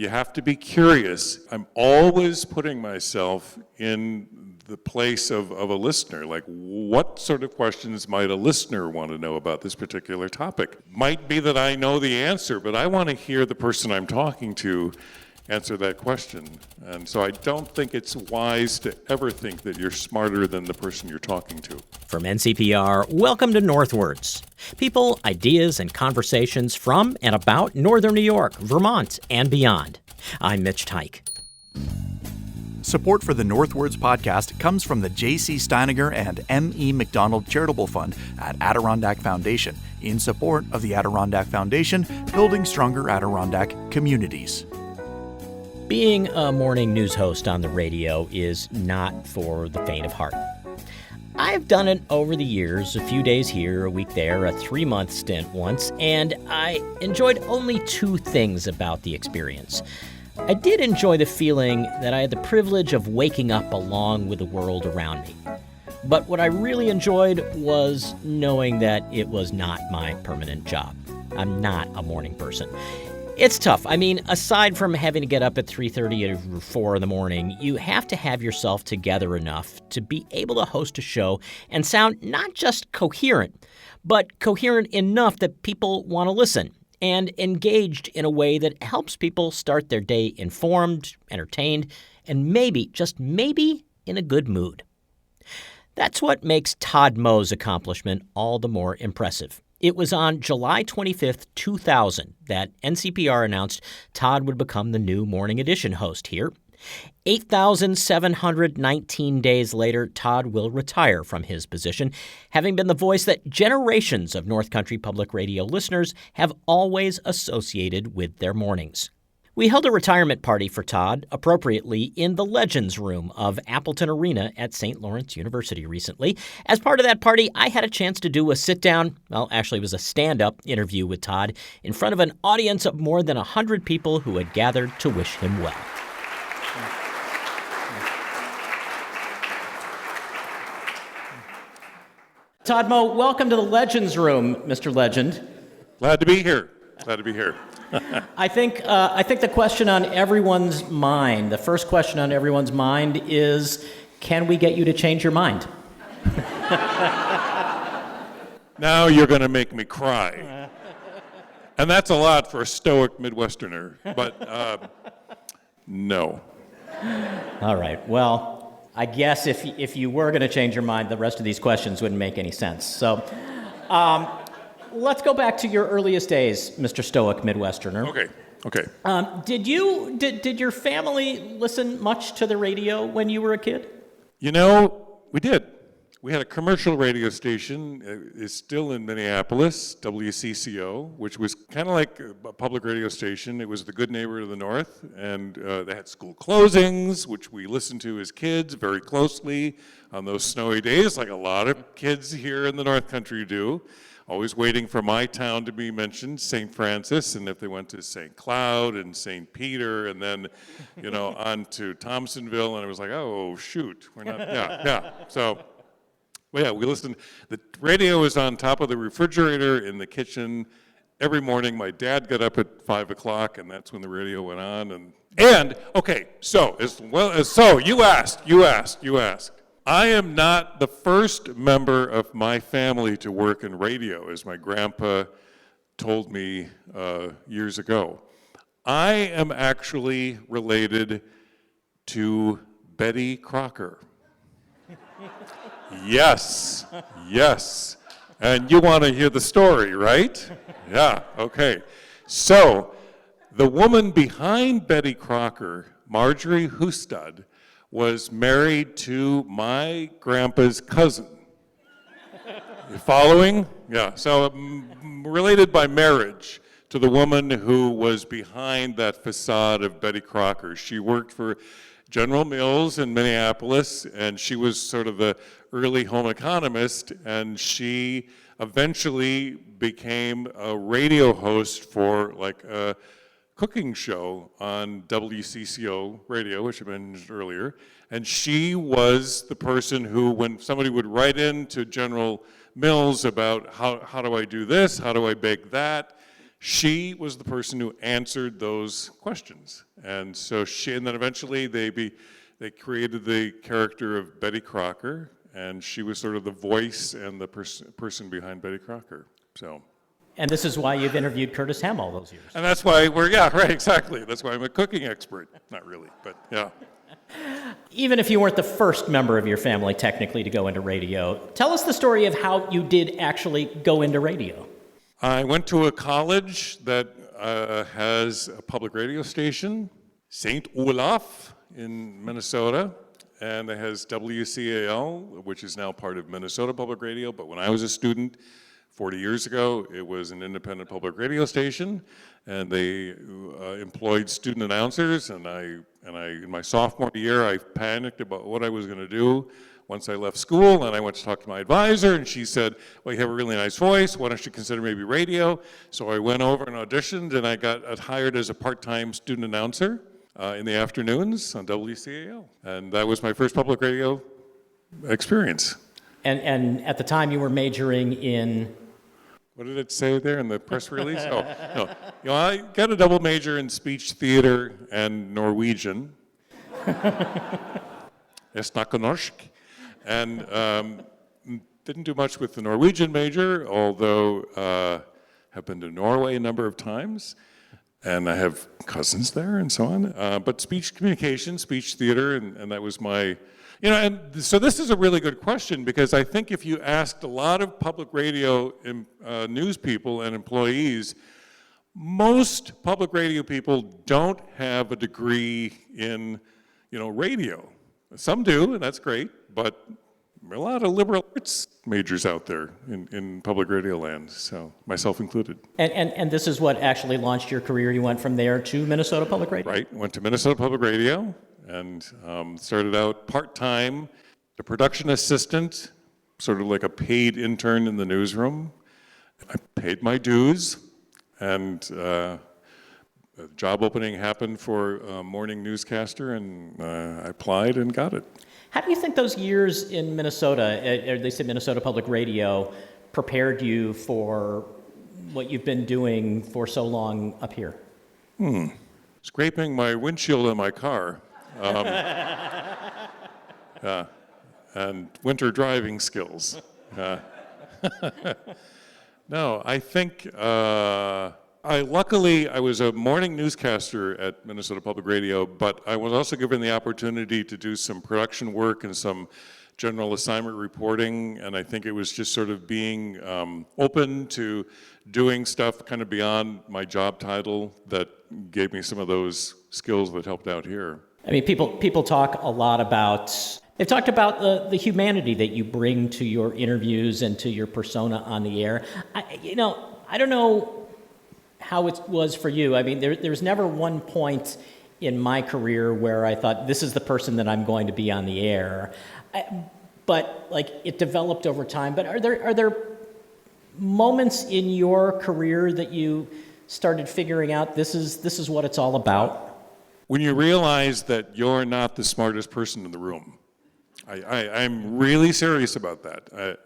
You have to be curious. I'm always putting myself in the place of a listener. Like, what sort of questions might a listener want to know about this particular topic? Might be that I know the answer, but I want to hear the person I'm talking to answer that question. And so I don't think it's wise to ever think that you're smarter than the person you're talking to. From NCPR, welcome to Northwards. People, ideas, and conversations from and about Northern New York, Vermont, and beyond. I'm Mitch Teich. Support for the Northwards podcast comes from the J.C. Steiniger and M.E. McDonald Charitable Fund at Adirondack Foundation, in support of the Adirondack Foundation, building stronger Adirondack communities. Being a morning news host on the radio is not for the faint of heart. I've done it over the years, a few days here, a week there, a 3-month stint once, and I enjoyed only 2 things about the experience. I did enjoy the feeling that I had the privilege of waking up along with the world around me. But what I really enjoyed was knowing that it was not my permanent job. I'm not a morning person. It's tough. I mean, aside from having to get up at 3:30 or 4 in the morning, you have to have yourself together enough to be able to host a show and sound not just coherent, but coherent enough that people want to listen and engaged in a way that helps people start their day informed, entertained, and maybe, just maybe, in a good mood. That's what makes Todd Moe's accomplishment all the more impressive. It was on July 25th, 2000, that NCPR announced Todd would become the new Morning Edition host here. 8,719 days later, Todd will retire from his position, having been the voice that generations of North Country Public Radio listeners have always associated with their mornings. We held a retirement party for Todd, appropriately, in the Legends Room of Appleton Arena at St. Lawrence University recently. As part of that party, I had a chance to do a sit-down, well, actually it was a stand-up interview with Todd in front of an audience of more than 100 people who had gathered to wish him well. Todd Moe, welcome to the Legends Room, Mr. Legend. Glad to be here. Glad to be here. I think the question on everyone's mind, the first question on everyone's mind is, can we get you to change your mind? Now you're going to make me cry. And that's a lot for a stoic Midwesterner, but no. All right. Well, I guess if you were going to change your mind, the rest of these questions wouldn't make any sense. So let's go back to your earliest days, Mr. Stoic Midwesterner. Okay. Did your family listen much to the radio when you were a kid? You know, we did. We had a commercial radio station. It's still in Minneapolis, WCCO, which was kind of like a public radio station. It was the good neighbor of the North, and they had school closings, which we listened to as kids very closely on those snowy days, like a lot of kids here in the North Country do. Always waiting for my town to be mentioned, St. Francis, and if they went to St. Cloud and St. Peter, and then, on to Thompsonville, and it was like, oh, shoot, we're not, yeah. So, well, yeah, we listened. The radio was on top of the refrigerator in the kitchen. Every morning, my dad got up at 5 o'clock, and that's when the radio went on. And okay, so you asked. I am not the first member of my family to work in radio, as my grandpa told me years ago. I am actually related to Betty Crocker. Yes. And you want to hear the story, right? Yeah, okay. So, the woman behind Betty Crocker, Marjorie Hustad, was married to my grandpa's cousin. You following? Yeah, so related by marriage to the woman who was behind that facade of Betty Crocker. She worked for General Mills in Minneapolis, and she was sort of the early home economist, and she eventually became a radio host for like a cooking show on WCCO radio, which I mentioned earlier, and she was the person who, when somebody would write in to General Mills about how do I do this, how do I bake that, she was the person who answered those questions. And so and then eventually they created the character of Betty Crocker, and she was sort of the voice and the person behind Betty Crocker. So. And this is why you've interviewed Curtis Hem all those years. And that's why right, exactly. That's why I'm a cooking expert. Not really, but yeah. Even if you weren't the first member of your family technically to go into radio, tell us the story of how you did actually go into radio. I went to a college that has a public radio station, St. Olaf in Minnesota, and it has WCAL, which is now part of Minnesota Public Radio. But when I was a student 40 years ago, it was an independent public radio station, and they employed student announcers. And in my sophomore year, I panicked about what I was going to do once I left school, and I went to talk to my advisor, and she said, well, you have a really nice voice, why don't you consider maybe radio? So I went over and auditioned, and I got hired as a part-time student announcer in the afternoons on WCAL. And that was my first public radio experience. And at the time you were majoring in? What did it say there in the press release? Oh, no. You know, I got a double major in speech theater and Norwegian. Jeg snakker norsk. And didn't do much with the Norwegian major, although have been to Norway a number of times, and I have cousins there and so on. But speech communication, speech theater, and that was my, and so this is a really good question, because I think if you asked a lot of public radio news people and employees, most public radio people don't have a degree in, radio. Some do, and that's great, but there are a lot of liberal arts majors out there in public radio land, so myself included. And this is what actually launched your career. You went from there to Minnesota Public Radio? Right, went to Minnesota Public Radio and started out part-time, a production assistant, sort of like a paid intern in the newsroom. I paid my dues, and a job opening happened for a morning newscaster, and I applied and got it. How do you think those years in Minnesota, or they said Minnesota Public Radio, prepared you for what you've been doing for so long up here? Scraping my windshield in my car. And winter driving skills. No, I think luckily I was a morning newscaster at Minnesota Public Radio, but I was also given the opportunity to do some production work and some general assignment reporting, and I think it was just sort of being open to doing stuff kind of beyond my job title that gave me some of those skills that helped out here. I mean, people talk a lot about, they've talked about the humanity that you bring to your interviews and to your persona on the air. I don't know how it was for you. I mean, there's never one point in my career where I thought, this is the person that I'm going to be on the air. But like, it developed over time. But are there moments in your career that you started figuring out this is what it's all about? When you realize that you're not the smartest person in the room. I'm really serious about that.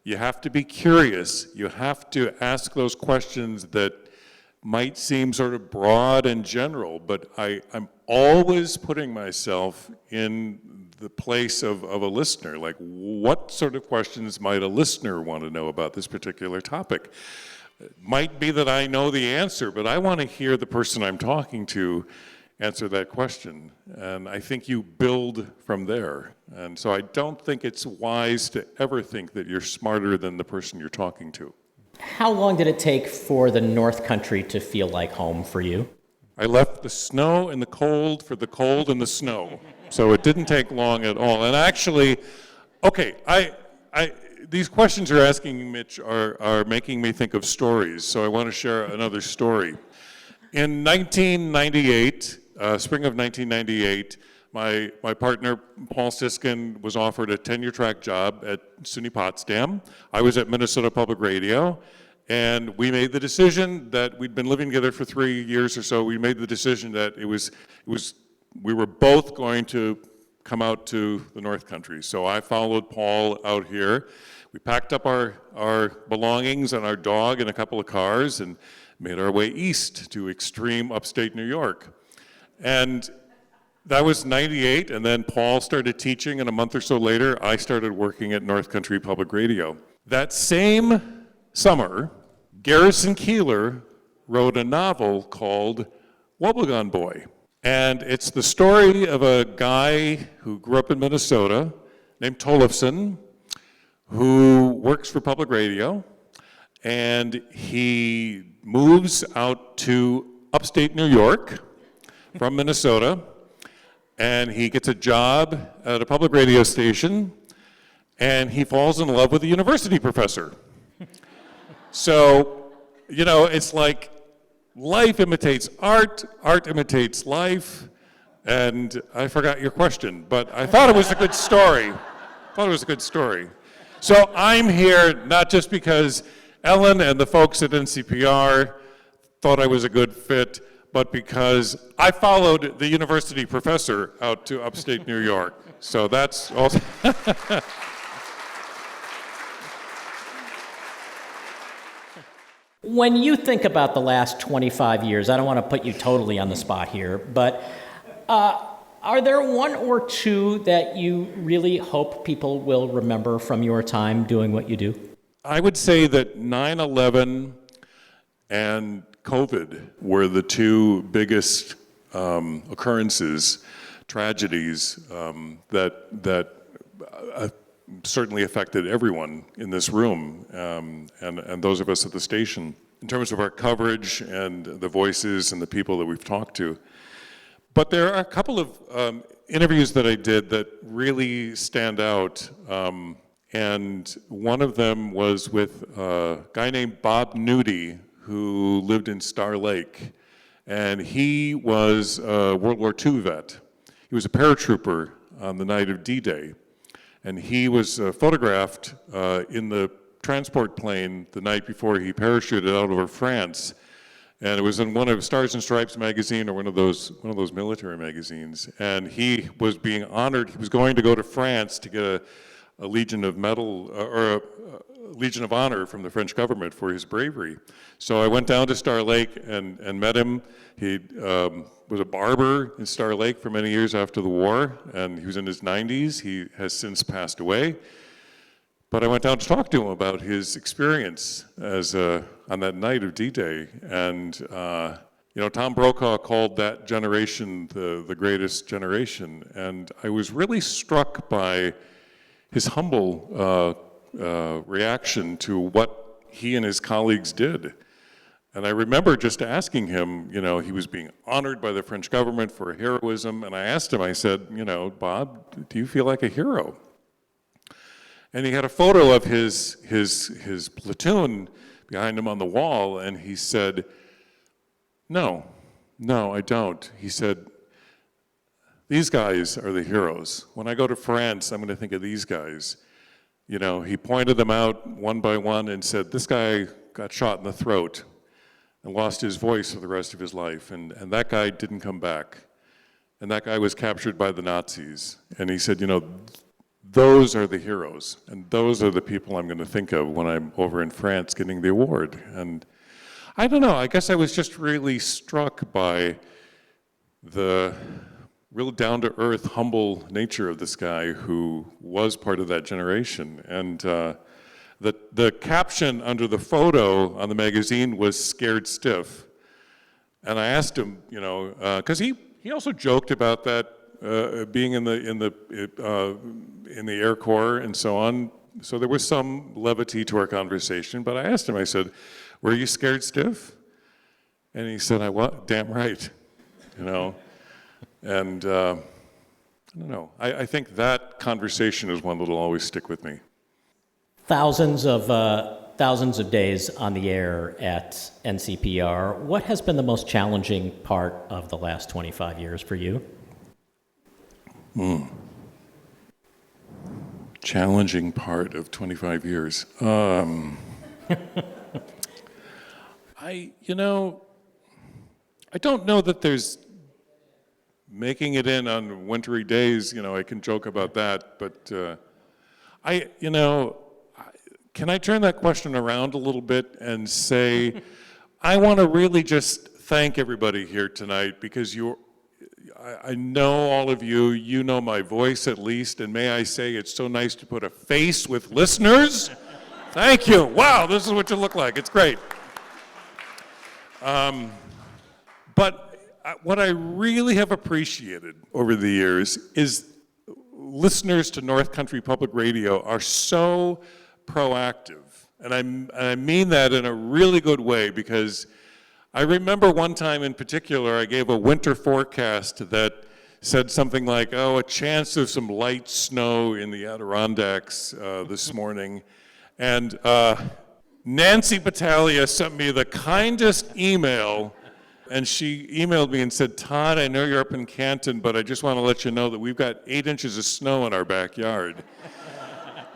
You have to be curious. You have to ask those questions that might seem sort of broad and general, but I'm always putting myself in the place of a listener. Like, what sort of questions might a listener want to know about this particular topic? It might be that I know the answer, but I want to hear the person I'm talking to answer that question. And I think you build from there. And so I don't think it's wise to ever think that you're smarter than the person you're talking to. How long did it take for the North Country to feel like home for you? I left the snow and the cold for the cold and the snow. So it didn't take long at all. And actually, okay, these questions you're asking, Mitch, are making me think of stories. So I want to share another story. In 1998, spring of 1998, my partner, Paul Siskin, was offered a tenure track job at SUNY Potsdam. I was at Minnesota Public Radio, and we made the decision that we'd been living together for 3 years or so. We made the decision that we were both going to come out to the North Country. So I followed Paul out here. We packed up our belongings and our dog in a couple of cars and made our way east to extreme upstate New York. And that was 98, and then Paul started teaching, and a month or so later, I started working at North Country Public Radio. That same summer, Garrison Keillor wrote a novel called Wobbegong Boy. And it's the story of a guy who grew up in Minnesota named Tollefson, who works for public radio, and he moves out to upstate New York from Minnesota, and he gets a job at a public radio station, and he falls in love with a university professor. So, you know, it's like life imitates art, art imitates life, and I forgot your question, but I thought it was a good story. So I'm here not just because Ellen and the folks at NCPR thought I was a good fit, but because I followed the university professor out to upstate New York. So that's also. When you think about the last 25 years, I don't want to put you totally on the spot here, but are there one or two that you really hope people will remember from your time doing what you do? I would say that 9/11 and COVID were the two biggest occurrences, tragedies that certainly affected everyone in this room and those of us at the station in terms of our coverage and the voices and the people that we've talked to. But there are a couple of interviews that I did that really stand out. And one of them was with a guy named Bob Nudie, who lived in Star Lake. And he was a World War II vet. He was a paratrooper on the night of D-Day. And he was photographed in the transport plane the night before he parachuted out over France. And it was in one of Stars and Stripes magazine or one of those military magazines. And he was being honored. He was going to go to France to get a Legion of Medal or a Legion of Honor from the French government for his bravery. So I went down to Star Lake and met him. He was a barber in Star Lake for many years after the war, and he was in his 90s. He has since passed away. But I went down to talk to him about his experience as on that night of D-Day. And you know, Tom Brokaw called that generation the greatest generation. And I was really struck by his humble reaction to what he and his colleagues did. And I remember just asking him, you know, he was being honored by the French government for heroism, and I asked him, I said, you know, Bob, do you feel like a hero? And he had a photo of his platoon behind him on the wall, and he said, no, I don't. He said, these guys are the heroes. When I go to France, I'm going to think of these guys. You know, he pointed them out one by one and said, this guy got shot in the throat and lost his voice for the rest of his life, and that guy didn't come back. And that guy was captured by the Nazis. And he said, you know, those are the heroes, and those are the people I'm going to think of when I'm over in France getting the award. And I don't know, I guess I was just really struck by the real down-to-earth, humble nature of this guy who was part of that generation. And the caption under the photo on the magazine was "Scared Stiff." And I asked him, you know, because he also joked about that being in the Air Corps and so on. So there was some levity to our conversation. But I asked him, I said, "Were you scared stiff?" And he said, "Damn right," you know. And I don't know. I think that conversation is one that'll always stick with me. Thousands of days on the air at NCPR. What has been the most challenging part of the last 25 years for you? Challenging part of 25 years. I don't know that there's making it in on wintry days. You know, I can joke about that, but can I turn that question around a little bit and say, I want to really just thank everybody here tonight, because I know all of you. You know my voice at least, and may I say it's so nice to put a face with listeners. Thank you. Wow, this is what you look like. It's great. But what I really have appreciated over the years is listeners to North Country Public Radio are so proactive. And I mean that in a really good way, because I remember one time in particular, I gave a winter forecast that said something like, oh, a chance of some light snow in the Adirondacks this morning. And Nancy Battaglia sent me the kindest email, and she emailed me and said, Todd, I know you're up in Canton, but I just want to let you know that we've got 8 inches of snow in our backyard.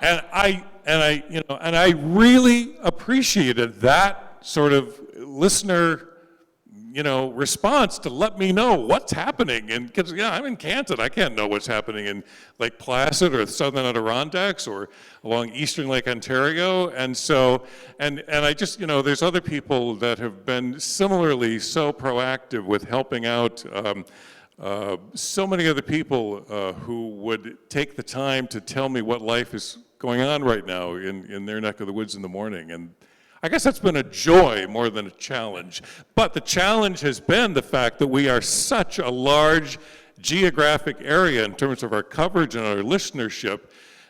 And I really appreciated that sort of listener, response to let me know what's happening. And because I'm in Canton, I can't know what's happening in Lake Placid or the Southern Adirondacks or along Eastern Lake Ontario. And so, and I just, there's other people that have been similarly so proactive with helping out. So many other people who would take the time to tell me what life is going on right now in their neck of the woods in the morning. And I guess that's been a joy more than a challenge. But the challenge has been the fact that we are such a large geographic area in terms of our coverage and our listenership,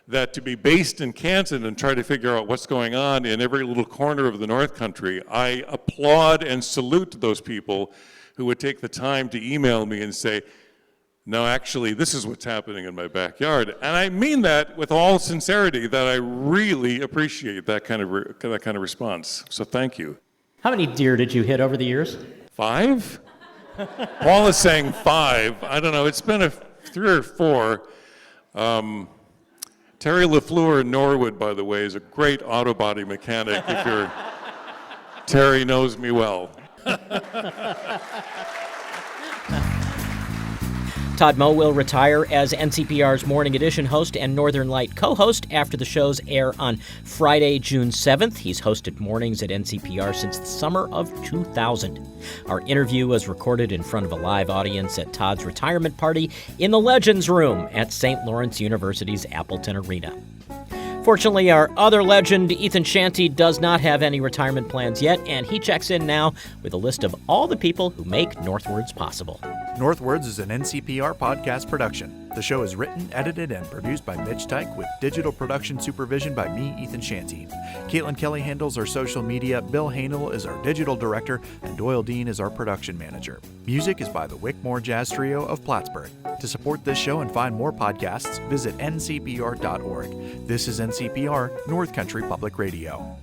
that to be based in Canton and try to figure out what's going on in every little corner of the North Country, I applaud and salute those people who would take the time to email me and say, no, actually, this is what's happening in my backyard. And I mean that with all sincerity, that I really appreciate that kind of response. So thank you. How many deer did you hit over the years? 5? Paul is saying 5. I don't know. It's been 3 or 4. Terry LaFleur in Norwood, by the way, is a great auto body mechanic. Terry knows me well. Todd Moe will retire as NCPR's Morning Edition host and Northern Light co-host after the shows air on Friday, June 7th. He's hosted mornings at NCPR since the summer of 2000. Our interview was recorded in front of a live audience at Todd's retirement party in the Legends Room at St. Lawrence University's Appleton Arena. Fortunately, our other legend, Ethan Shanty, does not have any retirement plans yet, and he checks in now with a list of all the people who make Northwords possible. Northwords is an NCPR podcast production. The show is written, edited, and produced by Mitch Tyke with digital production supervision by me, Ethan Shanty. Caitlin Kelly handles our social media, Bill Hanel is our digital director, and Doyle Dean is our production manager. Music is by the Wickmore Jazz Trio of Plattsburgh. To support this show and find more podcasts, visit ncpr.org. This is NCPR, North Country Public Radio.